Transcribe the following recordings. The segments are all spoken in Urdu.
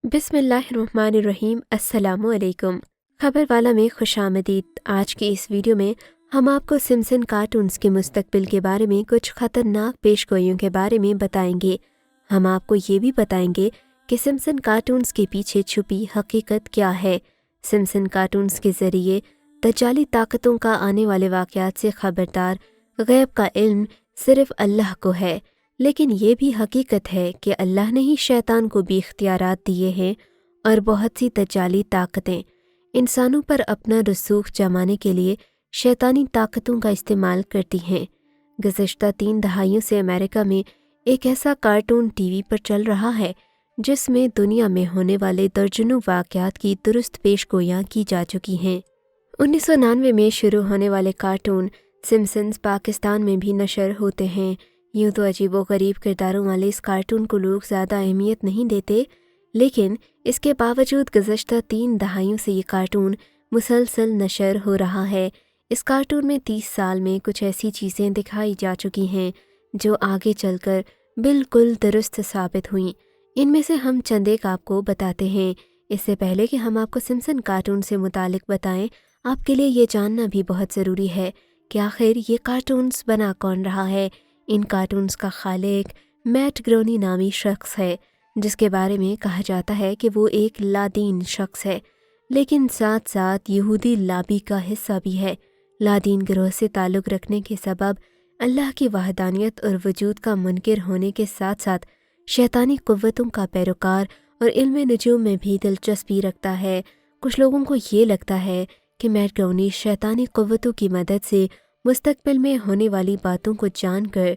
بسم اللہ الرحمن الرحیم۔ السلام علیکم۔ خبر والا میں خوش آمدید۔ آج کی اس ویڈیو میں ہم آپ کو سمسن کارٹونز کے مستقبل کے بارے میں کچھ خطرناک پیش گوئیوں کے بارے میں بتائیں گے۔ ہم آپ کو یہ بھی بتائیں گے کہ سمسن کارٹونز کے پیچھے چھپی حقیقت کیا ہے۔ سمسن کارٹونز کے ذریعے دجالی طاقتوں کا آنے والے واقعات سے خبردار غیب کا علم صرف اللہ کو ہے، لیکن یہ بھی حقیقت ہے کہ اللہ نے ہی شیطان کو بھی اختیارات دیے ہیں اور بہت سی دجالی طاقتیں انسانوں پر اپنا رسوخ جمانے کے لیے شیطانی طاقتوں کا استعمال کرتی ہیں۔ گزشتہ 3 دہائیوں سے امریکہ میں ایک ایسا کارٹون ٹی وی پر چل رہا ہے جس میں دنیا میں ہونے والے درجنوں واقعات کی درست پیش گوئیاں کی جا چکی ہیں۔ 1999 میں شروع ہونے والے کارٹون سمسنز پاکستان میں بھی نشر ہوتے ہیں۔ یوں تو عجیب و غریب کرداروں والے اس کارٹون کو لوگ زیادہ اہمیت نہیں دیتے، لیکن اس کے باوجود گزشتہ 3 دہائیوں سے یہ کارٹون مسلسل نشر ہو رہا ہے۔ اس کارٹون میں 30 سال میں کچھ ایسی چیزیں دکھائی جا چکی ہیں جو آگے چل کر بالکل درست ثابت ہوئیں۔ ان میں سے ہم چند ایک آپ کو بتاتے ہیں۔ اس سے پہلے کہ ہم آپ کو سمسن کارٹون سے متعلق بتائیں، آپ کے لیے یہ جاننا بھی بہت ضروری ہے کہ آخر یہ کارٹونز بنا کون رہا ہے۔ ان کارٹونز کا خالق میٹ گرونی نامی شخص ہے، جس کے بارے میں کہا جاتا ہے کہ وہ ایک لادین شخص ہے، لیکن ساتھ ساتھ یہودی لابی کا حصہ بھی ہے۔ لادین گروہ سے تعلق رکھنے کے سبب اللہ کی وحدانیت اور وجود کا منکر ہونے کے ساتھ ساتھ شیطانی قوتوں کا پیروکار اور علم نجوم میں بھی دلچسپی رکھتا ہے۔ کچھ لوگوں کو یہ لگتا ہے کہ میٹ گرونی شیطانی قوتوں کی مدد سے مستقبل میں ہونے والی باتوں کو جان کر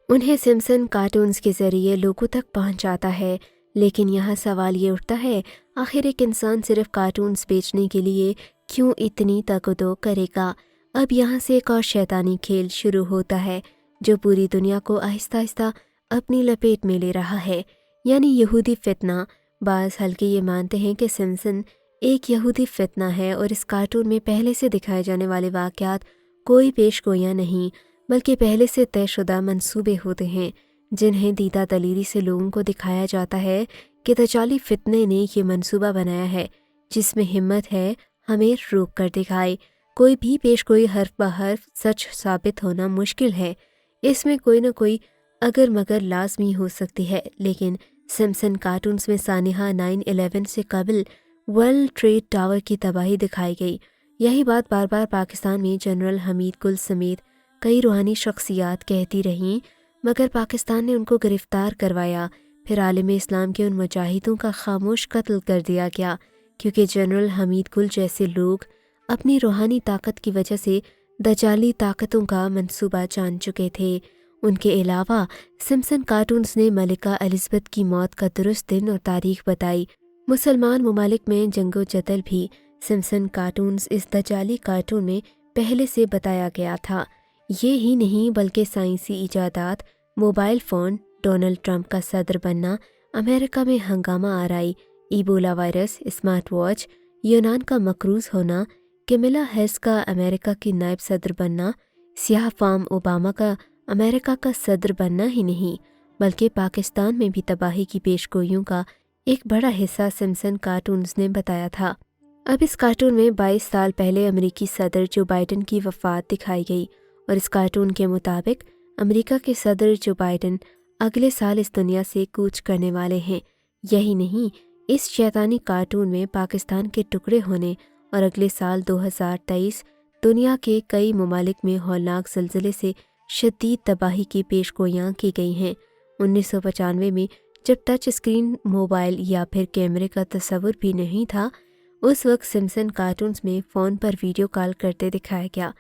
انہیں سمسن کارٹونز کے ذریعے لوگوں تک پہنچاتا ہے، لیکن یہاں سوال یہ اٹھتا ہے، آخر ایک انسان صرف کارٹونز بیچنے کے لیے کیوں اتنی تگ-و-دو کرے گا؟ اب یہاں سے ایک اور شیطانی کھیل شروع ہوتا ہے جو پوری دنیا کو آہستہ آہستہ اپنی لپیٹ میں لے رہا ہے، یعنی یہودی فتنہ۔ بعض حلقے یہ مانتے ہیں کہ سمسن ایک یہودی فتنہ ہے اور اس کارٹون میں پہلے سے دکھائے جانے والے واقعات کوئی پیش گوئیاں نہیں، بلکہ پہلے سے طے شدہ منصوبے ہوتے ہیں جنہیں دیدہ دلیری سے لوگوں کو دکھایا جاتا ہے کہ دجالی فتنے نے یہ منصوبہ بنایا ہے، جس میں ہمت ہے ہمیں روک کر دکھائے۔ کوئی بھی پیش گوئی حرف بحرف سچ ثابت ہونا مشکل ہے، اس میں کوئی نہ کوئی اگر مگر لازمی ہو سکتی ہے، لیکن سمسن کارٹونز میں سانحہ 9/11 سے قبل ورلڈ ٹریڈ ٹاور کی تباہی دکھائی گئی۔ یہی بات بار بار پاکستان میں جنرل حمید گل سمیت کئی روحانی شخصیات کہتی رہیں، مگر پاکستان نے ان کو گرفتار کروایا۔ پھر عالم اسلام کے ان مجاہدوں کا خاموش قتل کر دیا گیا، کیونکہ جنرل حمید گل جیسے لوگ اپنی روحانی طاقت کی وجہ سے دجالی طاقتوں کا منصوبہ جان چکے تھے۔ ان کے علاوہ سمسن کارٹونز نے ملکہ الزبتھ کی موت کا درست دن اور تاریخ بتائی۔ مسلمان ممالک میں جنگ و جدل بھی سمسن کارٹونز اس دجالی کارٹون میں پہلے سے بتایا گیا تھا۔ یہ ہی نہیں بلکہ سائنسی ایجادات، موبائل فون، ڈونلڈ ٹرمپ کا صدر بننا، امریکہ میں ہنگامہ آرائی، ایبولا وائرس، اسمارٹ واچ، یونان کا مقروض ہونا، کیملا ہیرس کا امریکہ کی نائب صدر بننا، سیاہ فام اوباما کا امریکہ کا صدر بننا ہی نہیں بلکہ پاکستان میں بھی تباہی کی پیش گوئیوں کا ایک بڑا حصہ سمسن کارٹونز نے بتایا تھا۔ اب اس کارٹون میں 22 سال پہلے امریکی صدر جو بائیڈن کی وفات دکھائی گئی، اور اس کارٹون کے مطابق امریکہ کے صدر جو بائیڈن اگلے سال اس دنیا سے کوچ کرنے والے ہیں۔ یہی نہیں، اس شیطانی کارٹون میں پاکستان کے ٹکڑے ہونے اور اگلے سال 2023 دنیا کے کئی ممالک میں ہولناک زلزلے سے شدید تباہی کی پیش گوئیاں کی گئی ہیں۔ 1995 میں جب ٹچ اسکرین موبائل یا پھر کیمرے کا تصور بھی نہیں تھا، اس وقت سمسن کارٹونز میں فون پر ویڈیو کال کرتے دکھایا گیا،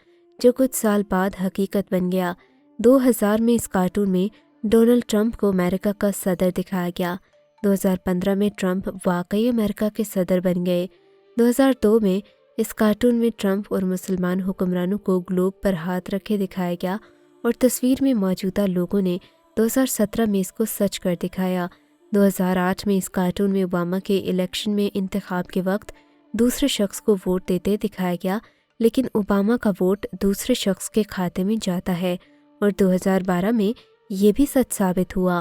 جو کچھ سال بعد حقیقت بن گیا۔ 2000 میں اس کارٹون میں ڈونلڈ ٹرمپ کو امریکہ کا صدر دکھایا گیا۔ 2015 میں ٹرمپ واقعی امریکہ کے صدر بن گئے۔ 2002 میں اس کارٹون میں ٹرمپ اور مسلمان حکمرانوں کو گلوب پر ہاتھ رکھے دکھایا گیا اور تصویر میں موجودہ لوگوں نے 2017 میں اس کو سچ کر دکھایا۔ 2008 میں اس کارٹون میں اوباما کے الیکشن میں انتخاب کے وقت دوسرے شخص کو ووٹ دیتے دکھایا گیا، لیکن اوباما کا ووٹ دوسرے شخص کے کھاتے میں جاتا ہے، اور 2012 میں یہ بھی سچ ثابت ہوا۔